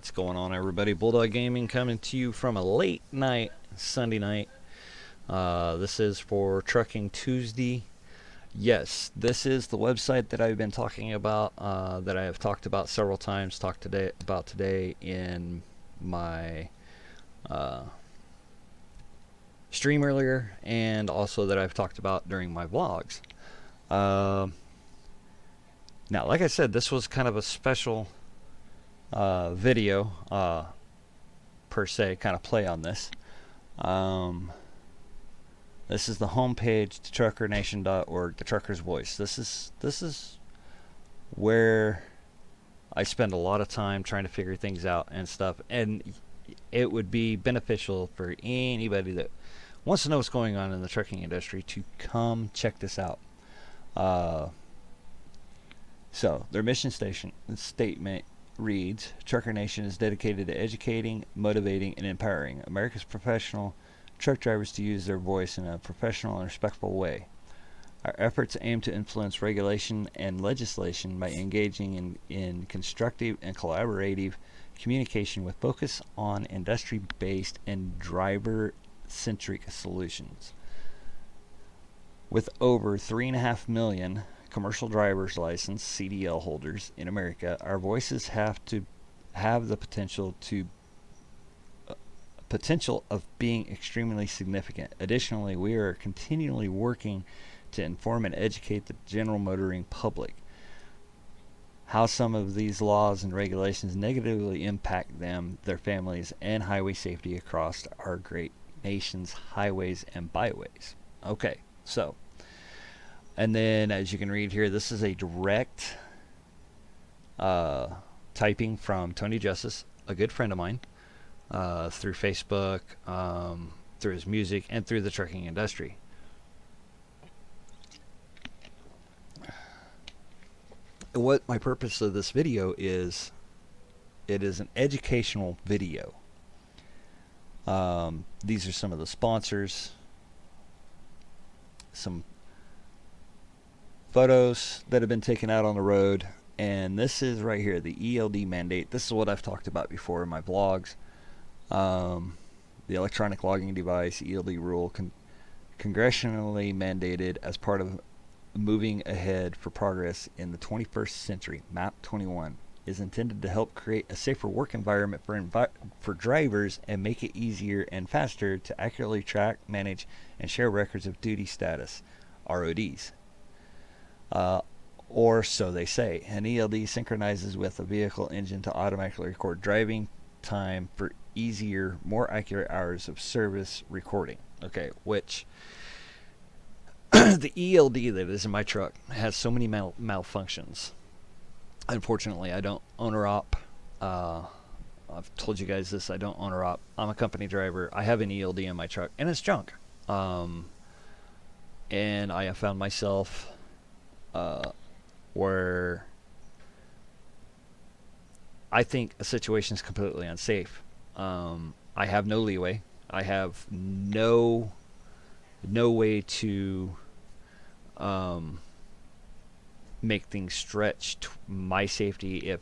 What's going on, everybody? Bulldog Gaming coming to you from a late night Sunday night. This is for Trucking Tuesday. Yes, this is the website that I've been talking about, that I have talked about several times. Talked today in my uh, stream earlier, and also that I've talked about during my vlogs. Uh, Now, like I said, this was kind of a special video, per se, kind of play on this. Um, this is the homepage to truckernation.org, the trucker's voice. This is where I spend a lot of time trying to figure things out and stuff, and it would be beneficial for anybody that wants to know what's going on in the trucking industry to come check this out. Uh, so their mission statement reads, Trucker Nation is dedicated to educating, motivating, and empowering America's professional truck drivers to use their voice in a professional and respectful way. Our efforts aim to influence regulation and legislation by engaging in constructive and collaborative communication with focus on industry-based and driver-centric solutions. With over 3.5 million commercial driver's license CDL holders in America, our voices have the potential of being extremely significant. Additionally, we are continually working to inform and educate the general motoring public how some of these laws and regulations negatively impact them, their families, and highway safety across our great nation's highways and byways. Okay, so, and then as you can read here, this is a direct typing from Tony Justice, a good friend of mine, through Facebook, through his music, and through the trucking industry. What my purpose of this video is, it is an educational video. These are some of the sponsors, some photos that have been taken out on the road, and this is right here, the ELD mandate. This is what I've talked about before in my vlogs. The electronic logging device ELD rule, congressionally mandated as part of moving ahead for progress in the 21st century. MAP 21 is intended to help create a safer work environment for drivers and make it easier and faster to accurately track, manage, and share records of duty status, RODs. Or so they say. An ELD synchronizes with a vehicle engine to automatically record driving time for easier, more accurate hours of service recording. Okay, which the ELD that is in my truck has so many malfunctions. Unfortunately, I don't own or op. I've told you guys this. I don't own or op. I'm a company driver. I have an ELD in my truck, and it's junk. And I have found myself where I think a situation is completely unsafe. I have no leeway. I have no way to make things stretch my safety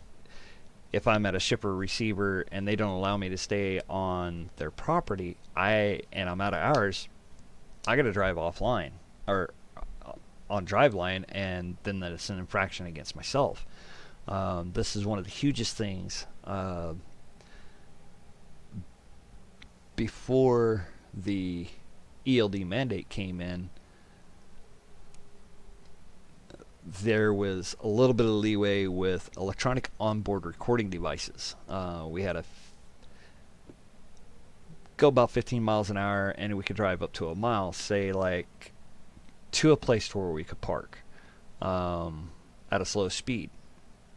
if I'm at a shipper receiver and they don't allow me to stay on their property, and I'm out of hours, I got to drive offline or on Driveline, and then that's an infraction against myself. This is one of the hugest things. Before the ELD mandate came in, there was a little bit of leeway with electronic onboard recording devices. We had go about 15 miles an hour, and we could drive up to a mile, say, like, to a place to where we could park at a slow speed,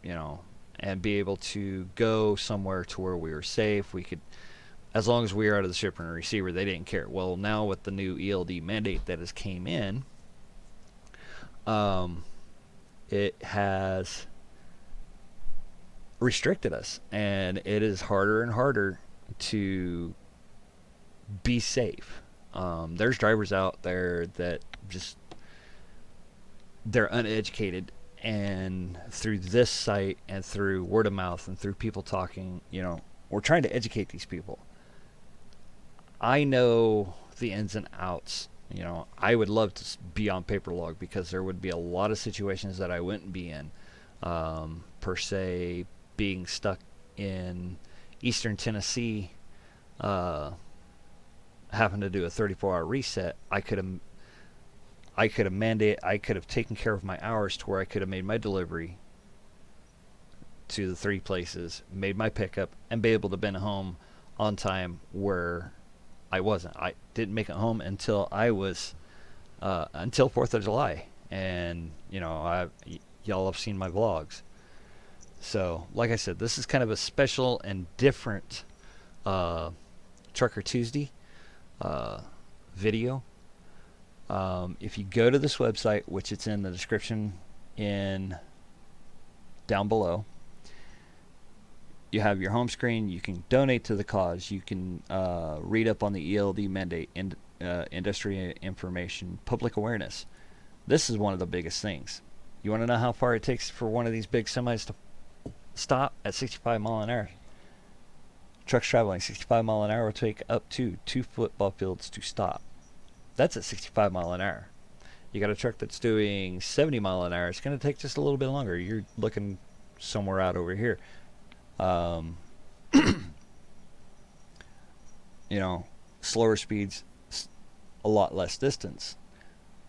and be able to go somewhere to where we were safe. We could, as long as we were out of the shipper and receiver, they didn't care. Well, now with the new ELD mandate that has came in, it has restricted us, and it is harder and harder to be safe. There's drivers out there that just, they're uneducated, and through this site and through word of mouth and through people talking, we're trying to educate these people. I know the ins and outs. You know, I would love to be on paper log because there would be a lot of situations that I wouldn't be in. Per se, being stuck in Eastern Tennessee, uh, having to do a 34-hour reset, I could have taken care of my hours to where I could have made my delivery to the 3 places, made my pickup, and be able to been home on time where I wasn't. I didn't make it home until I was until 4th of July, and you know, y'all have seen my vlogs. So, like I said, this is kind of a special and different uh, Trucker Tuesday uh, video. If you go to this website, which it's in the description in down below, you have your home screen. You can donate to the cause. You can read up on the ELD mandate, industry information, public awareness. This is one of the biggest things. You want to know how far it takes for one of these big semis to stop at 65 mile an hour? Trucks traveling 65 mile an hour will take up to 2 football fields to stop. That's at 65 mile an hour. You got a truck that's doing 70 mile an hour. It's going to take just a little bit longer. You're looking somewhere out over here. You know, slower speeds, a lot less distance.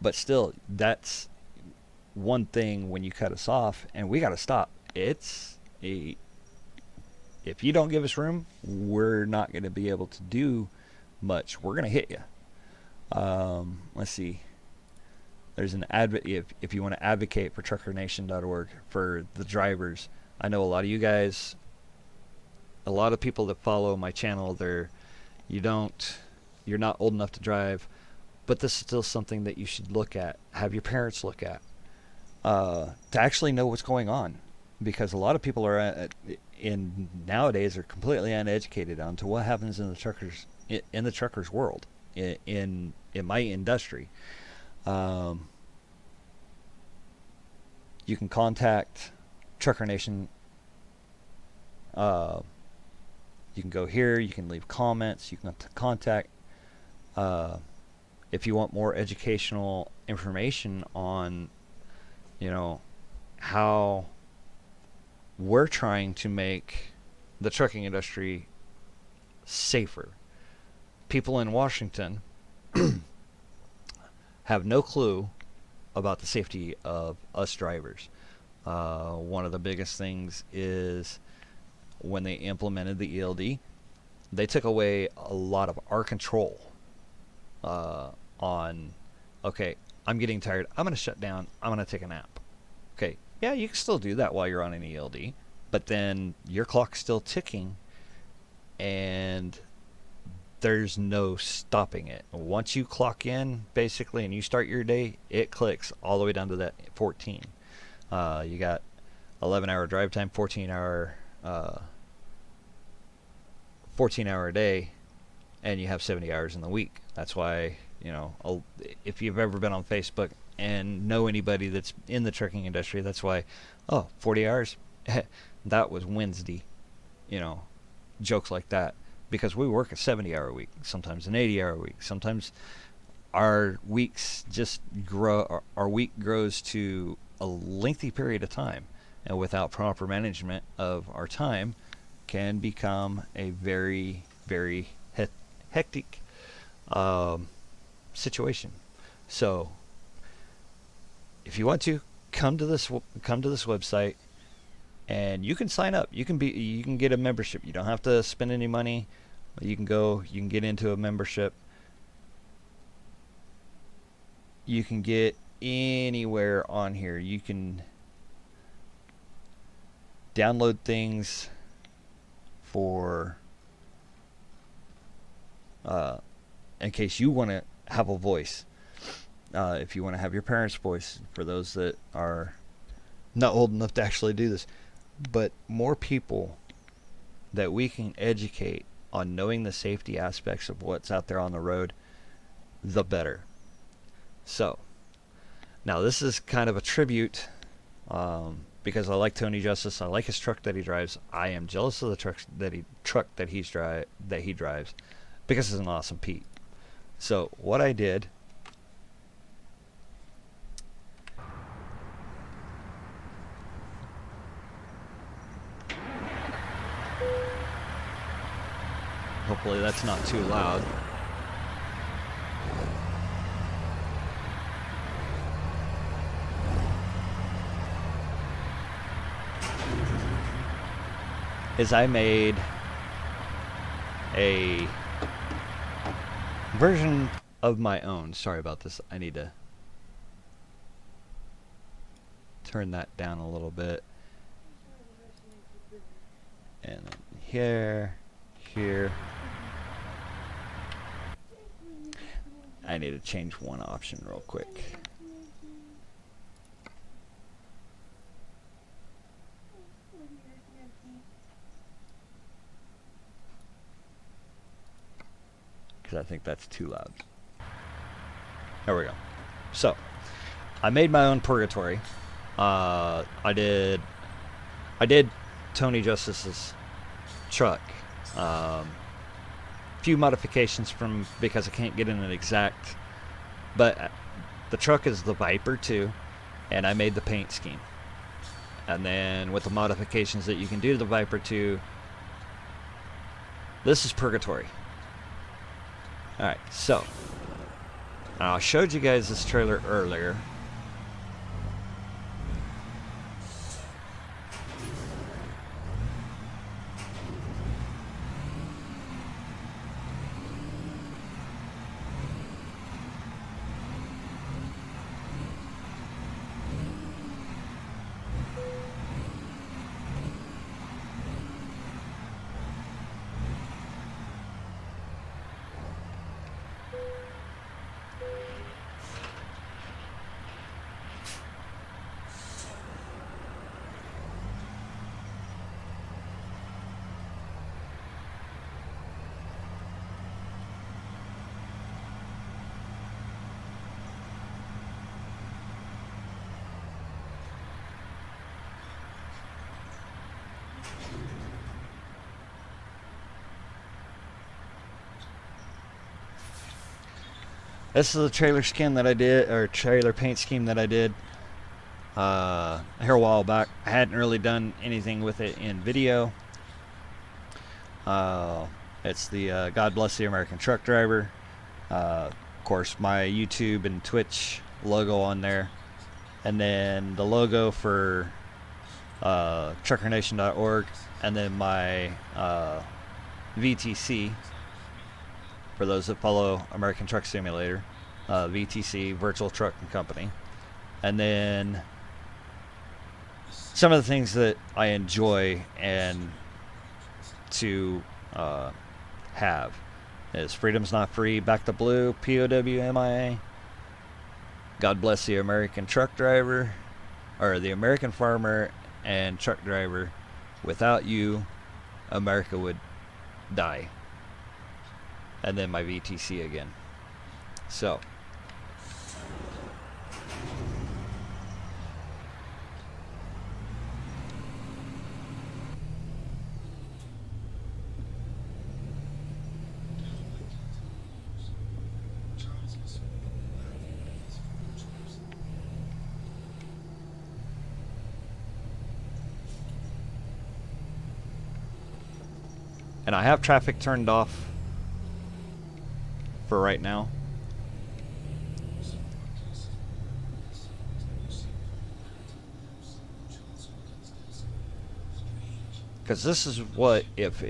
But still, that's one thing when you cut us off and we got to stop. If you don't give us room, we're not going to be able to do much. We're going to hit you. Let's see. There's an if you want to advocate for truckernation.org for the drivers. I know a lot of you guys, a lot of people that follow my channel, you're not old enough to drive, but this is still something that you should look at, have your parents look at, to actually know what's going on, because a lot of people are nowadays are completely uneducated onto what happens in the truckers world, in my industry. You can contact Trucker Nation. You can go here. You can leave comments. You can contact. If you want more educational information on, you know, how we're trying to make the trucking industry safer. People in Washington have no clue about the safety of us drivers. One of the biggest things is when they implemented the ELD, they took away a lot of our control on, okay, I'm getting tired, I'm going to shut down, I'm going to take a nap. Okay, yeah, you can still do that while you're on an ELD, but then your clock's still ticking and there's no stopping it. Once you clock in, basically, and you start your day, it clicks all the way down to that 14. You got 11-hour drive time, 14-hour day, and you have 70 hours in the week. That's why, you know, if you've ever been on Facebook and know anybody that's in the trucking industry, that's why, 40 hours, that was Wednesday, you know, jokes like that. Because we work a 70-hour week, sometimes an 80-hour week. Sometimes our weeks just grow. Our week grows to a lengthy period of time, and without proper management of our time, can become a very, very hectic situation. So, if you want to come to this website. And you can sign up. You can get a membership. You don't have to spend any money. You can get into a membership. You can get anywhere on here. You can download things for in case you want to have a voice. If you want to have your parents' voice, for those that are not old enough to actually do this. But more people that we can educate on knowing the safety aspects of what's out there on the road, the better. So, now this is kind of a tribute, because I like Tony Justice. I like his truck that he drives. I am jealous of the truck that he drives because he's an awesome Pete. So what I did, hopefully that's not too loud. Is I made a version of my own. Sorry about this. I need to turn that down a little bit. And then here. I need to change one option real quick. Because I think that's too loud. There we go. So, I made my own Purgatory. I did Tony Justice's truck. Few modifications because I can't get in an exact, but the truck is the Viper 2, and I made the paint scheme. And then with the modifications that you can do to the Viper 2, this is Purgatory. Alright, so I showed you guys this trailer earlier. This is a trailer skin that I did, or trailer paint scheme that I did here a while back. I hadn't really done anything with it in video. It's the God Bless the American Truck Driver. Of course, my YouTube and Twitch logo on there. And then the logo for truckernation.org. And then my VTC. For those that follow American Truck Simulator, VTC, Virtual Trucking Company. And then some of the things that I enjoy and to have is Freedom's Not Free, Back to Blue, POWMIA, God Bless the American Truck Driver, or the American Farmer and Truck Driver. Without you, America would die. And then my VTC again. So and I have traffic turned off for right now. Because this is what, if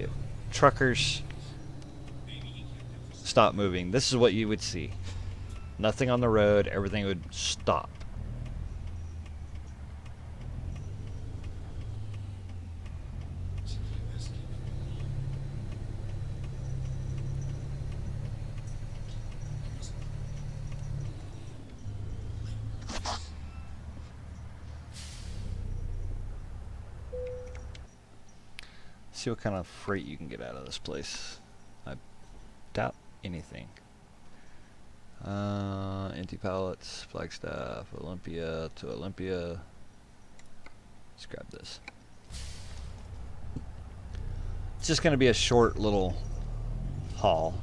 truckers stop moving, this is what you would see. Nothing on the road, everything would stop. See what kind of freight you can get out of this place. I doubt anything. Empty pallets, Flagstaff, Olympia to Olympia. Let's grab this. It's just going to be a short little haul.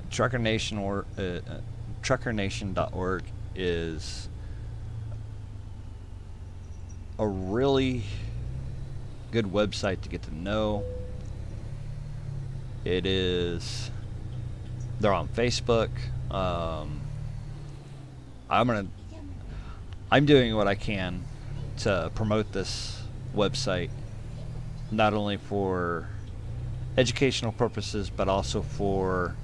TruckerNation.org is a really good website to get to know. It is. They're on Facebook. I'm doing what I can to promote this website, not only for educational purposes, but also for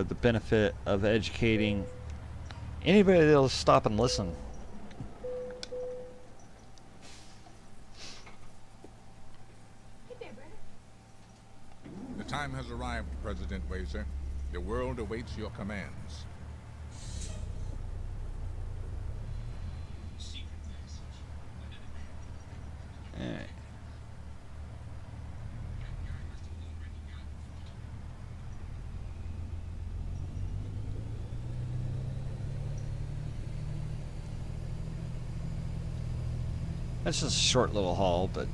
the benefit of educating anybody that'll stop and listen. The time has arrived, President Weiser. The world awaits your commands. Alright. That's just a short little haul, but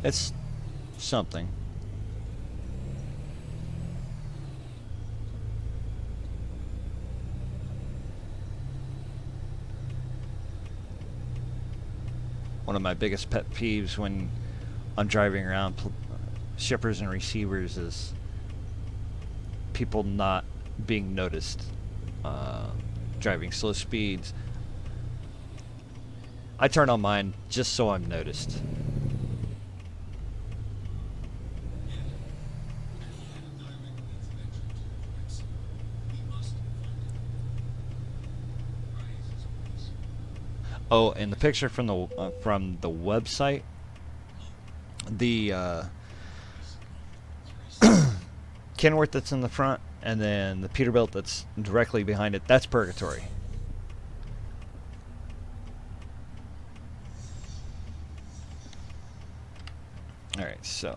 it's something. One of my biggest pet peeves when I'm driving around shippers and receivers is people not being noticed, driving slow speeds. I turn on mine just so I'm noticed. Oh, and the picture from the website, the Kenworth that's in the front, and then the Peterbilt that's directly behind it, that's Purgatory. Alright, so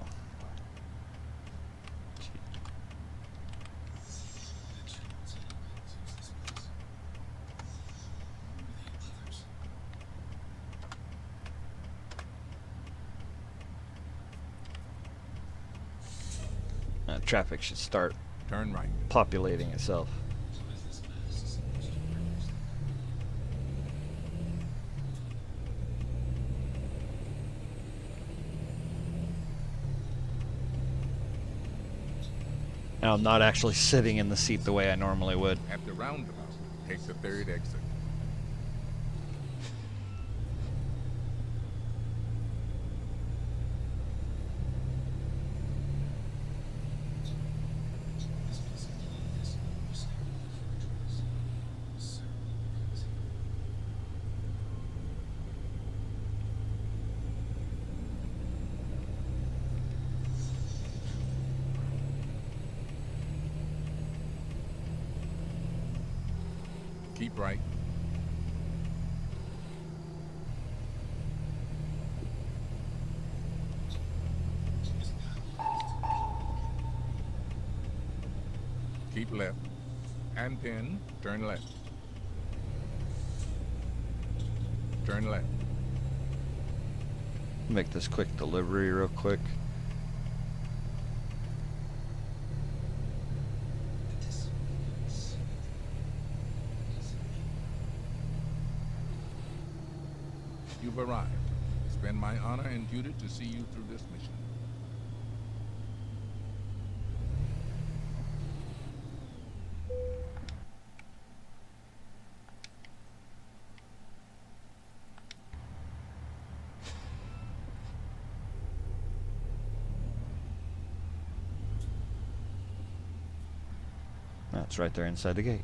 traffic should start Turn right. populating itself. And I'm not actually sitting in the seat the way I normally would. At the roundabout, take the third exit. Keep right. Keep left. And then turn left. Turn left. Make this quick delivery real quick. You've arrived. It's been my honor and duty to see you through this mission. It's right there inside the gate.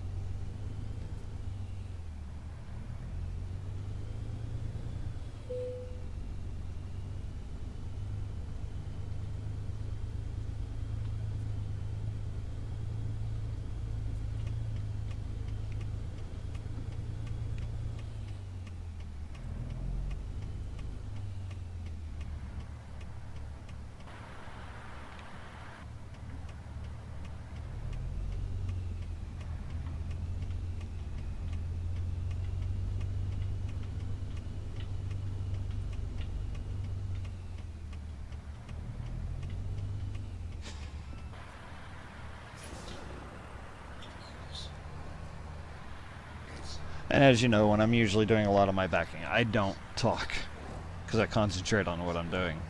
And as you know, when I'm usually doing a lot of my backing, I don't talk because I concentrate on what I'm doing.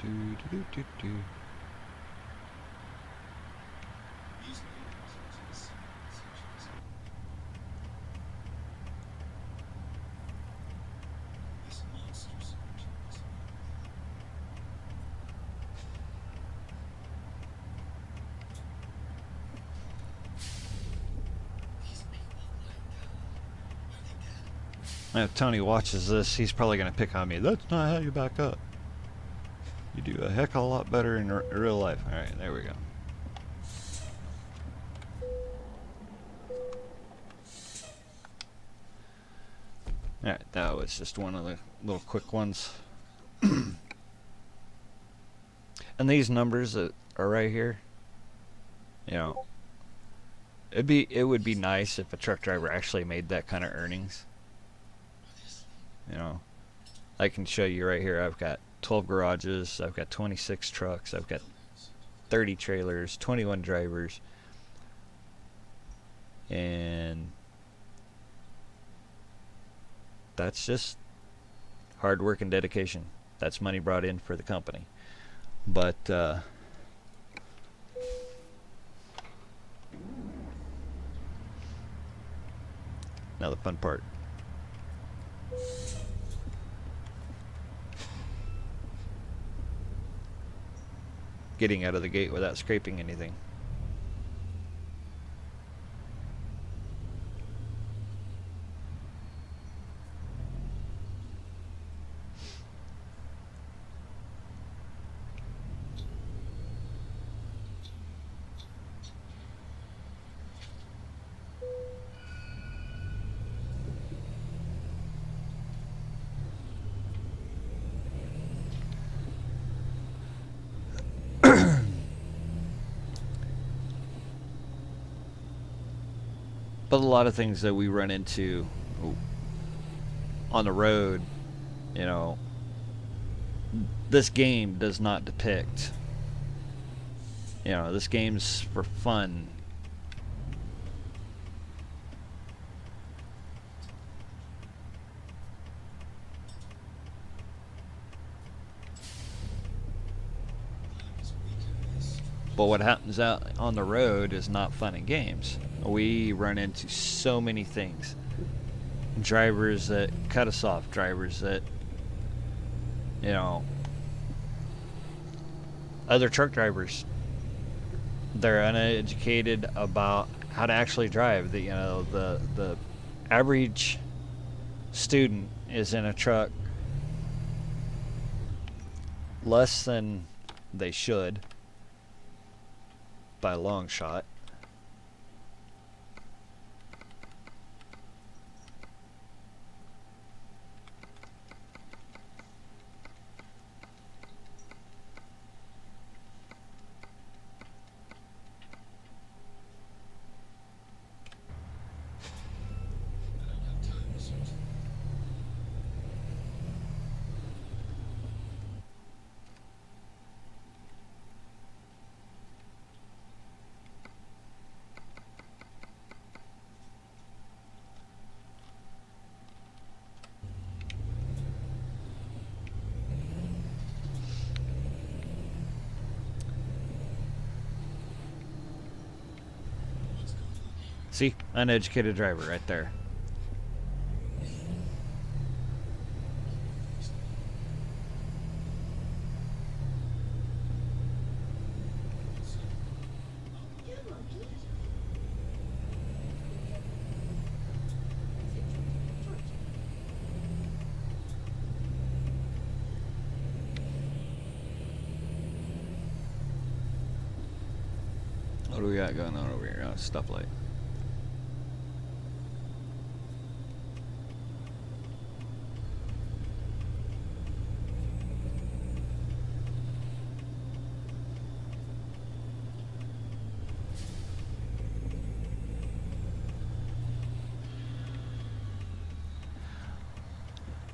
Do, do, do, do, do. If Tony watches this, he's probably going to pick on me. That's not how you back up. You do a heck of a lot better in real life. Alright, there we go. Alright, that was just one of the little quick ones. And these numbers that are right here, you know, it would be nice if a truck driver actually made that kind of earnings. You know, I can show you right here. I've got 12 garages, I've got 26 trucks, I've got 30 trailers, 21 drivers, and that's just hard work and dedication. That's money brought in for the company. But now the fun part. Getting out of the gate without scraping anything. But a lot of things that we run into on the road, you know, this game does not depict. You know, this game's for fun. But what happens out on the road is not fun and games. We run into so many things. Drivers that cut us off, drivers that, you know, other truck drivers, they're uneducated about how to actually drive. The average student is in a truck less than they should by a long shot. See, uneducated driver right there. What do we got going on over here? Oh, stoplight.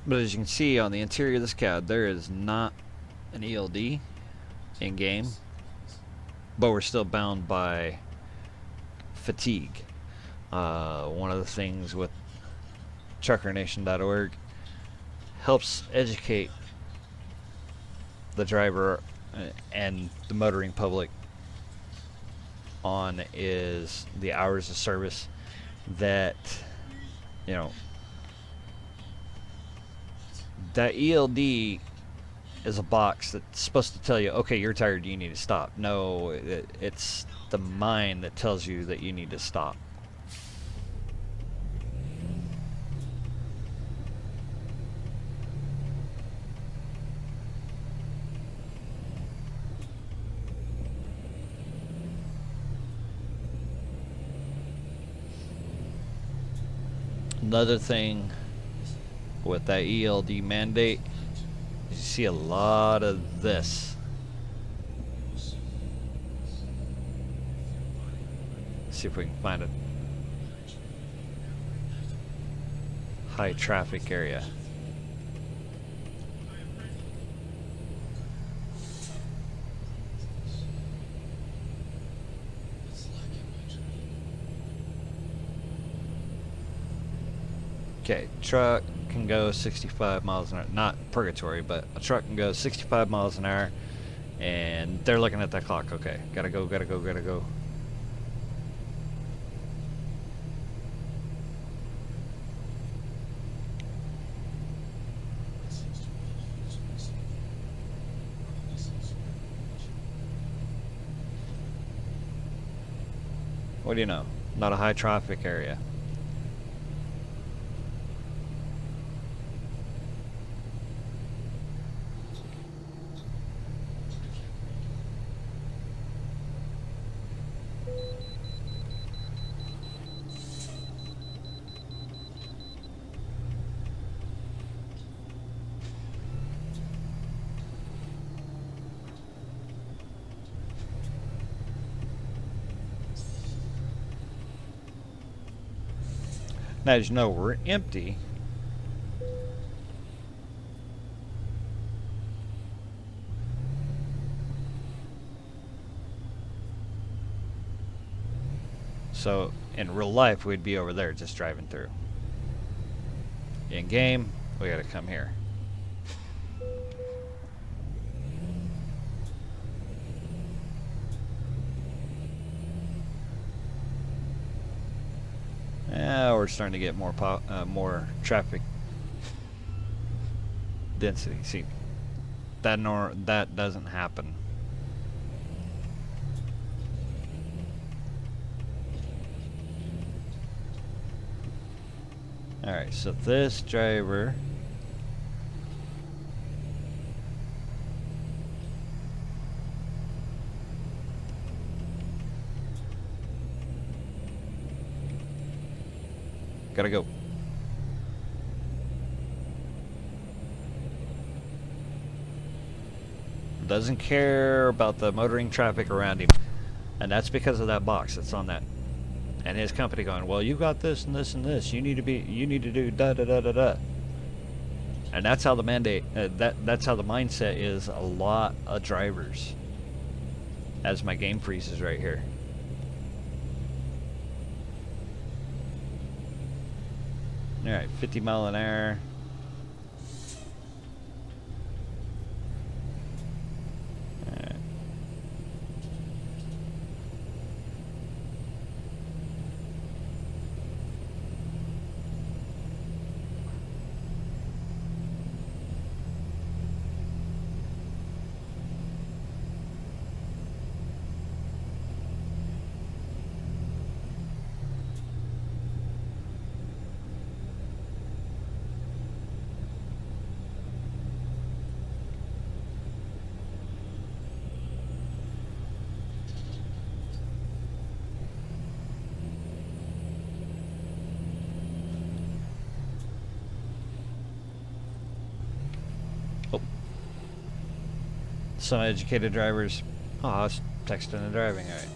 But as you can see on the interior of this cab, there is not an ELD in game, but we're still bound by fatigue. One of the things with truckernation.org helps educate the driver and the motoring public on is the hours of service that, you know, that ELD is a box that's supposed to tell you, okay, you're tired, you need to stop. No, it's the mind that tells you that you need to stop. Another thing with that ELD mandate, you see a lot of this. See if we can find a high traffic area. Okay, truck can go 65 miles an hour. Not purgatory, but a truck can go 65 miles an hour. And they're looking at that clock. Okay, gotta go, gotta go, gotta go. What do you know? Not a high traffic area. Now, as you know, we're empty. So, in real life, we'd be over there just driving through. In game, we gotta come here. We're starting to get more traffic density. See, that doesn't happen. Alright, so this driver... Gotta go. Doesn't care about the motoring traffic around him. And that's because of that box that's on that. And his company going, well, you got this and this and this. You need to do da da da da da. And that's how the mandate, that's how the mindset is a lot of drivers. As my game freezes right here. Alright, 50 mile an hour. Alright. Oh. Some educated drivers. Oh, I was texting and driving, alright.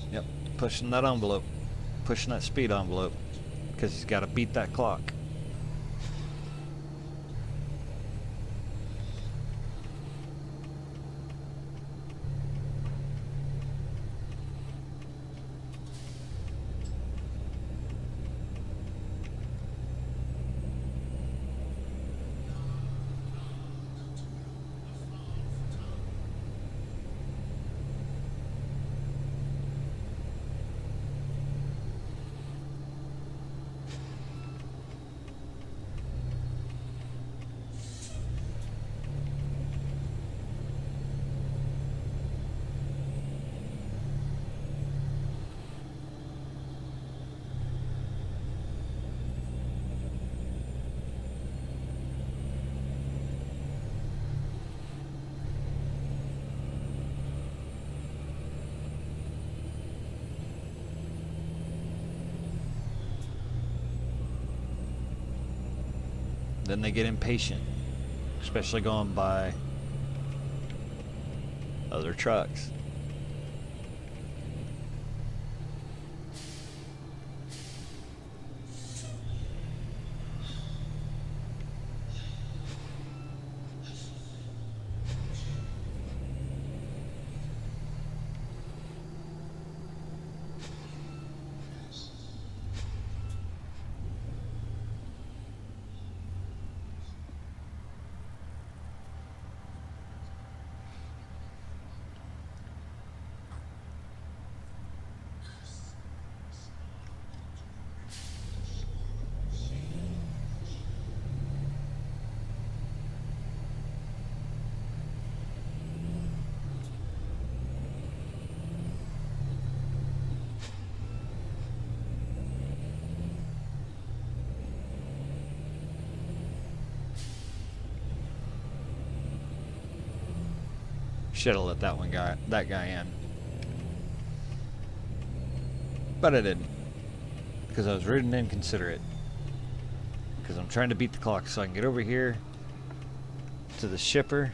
Yep, pushing that envelope. Pushing that speed envelope. Because he's got to beat that clock. Then they get impatient, especially going by other trucks. Should have let that guy in. But I didn't. Because I was rude and inconsiderate. Because I'm trying to beat the clock so I can get over here to the shipper.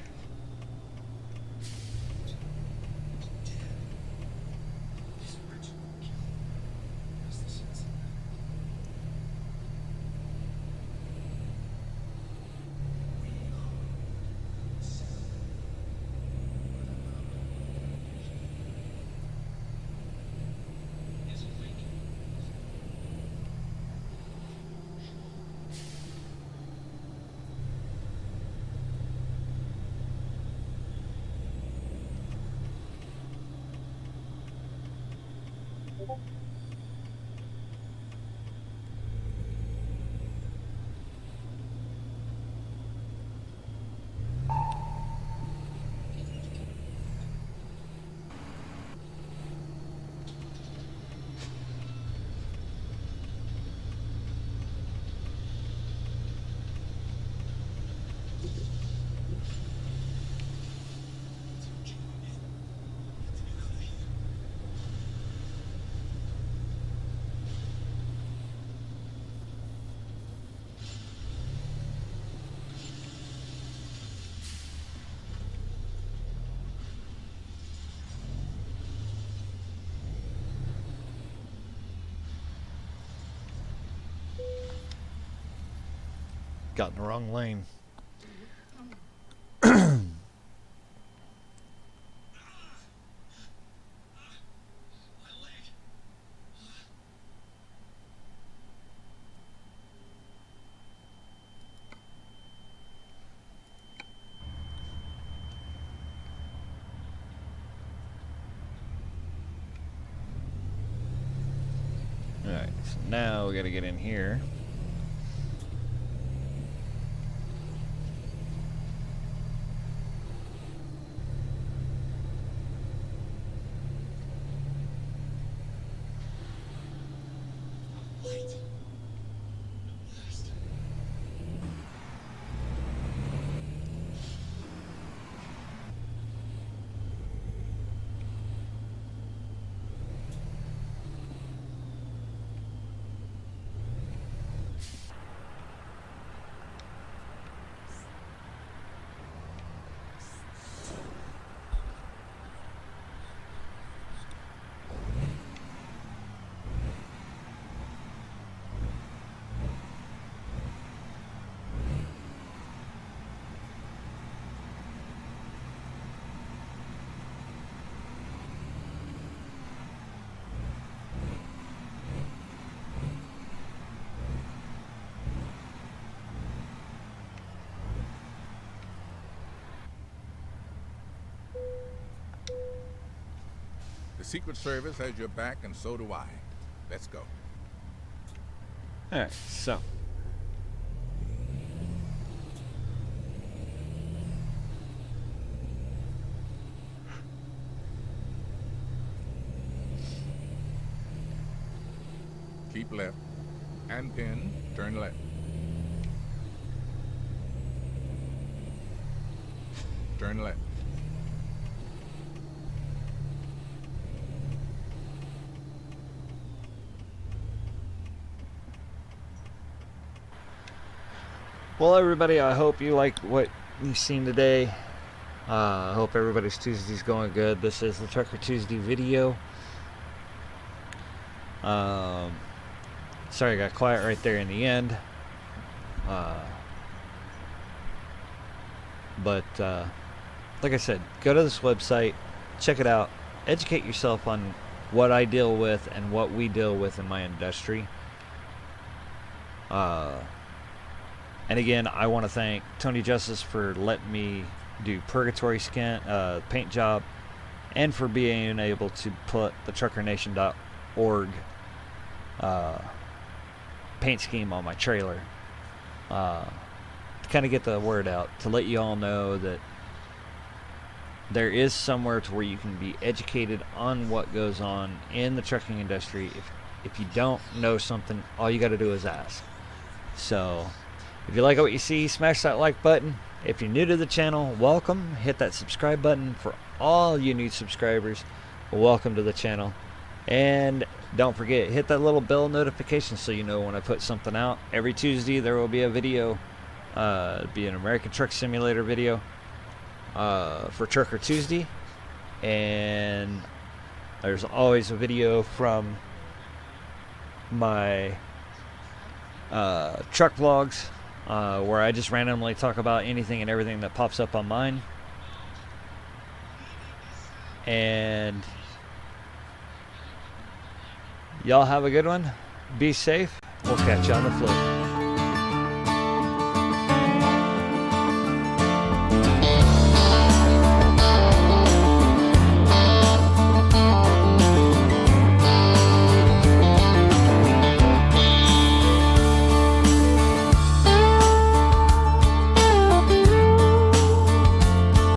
Got in the wrong lane. Alright, so now we gotta get in here. The Secret Service has your back, and so do I. Let's go. Alright, so. Keep left. And pin, turn left. Turn left. Well, everybody, I hope you like what you've seen today. I hope everybody's Tuesday's going good. This is the Trucker Tuesday video. Sorry I got quiet right there in the end. But like I said, go to this website, check it out, educate yourself on what I deal with and what we deal with in my industry. And again, I want to thank Tony Justice for letting me do Purgatory paint job, and for being able to put the truckernation.org paint scheme on my trailer. To kind of get the word out, to let you all know that there is somewhere to where you can be educated on what goes on in the trucking industry. If you don't know something, all you got to do is ask. So If you like what you see, smash that like button. If you're new to the channel, welcome. Hit that subscribe button. For all you new subscribers, welcome to the channel. And don't forget, hit that little bell notification so you know when I put something out. Every Tuesday there will be a video. It'll be an American Truck Simulator video for Trucker Tuesday. And there's always a video from my truck vlogs where I just randomly talk about anything and everything that pops up on mine. And y'all have a good one. Be safe. We'll catch you on the floor.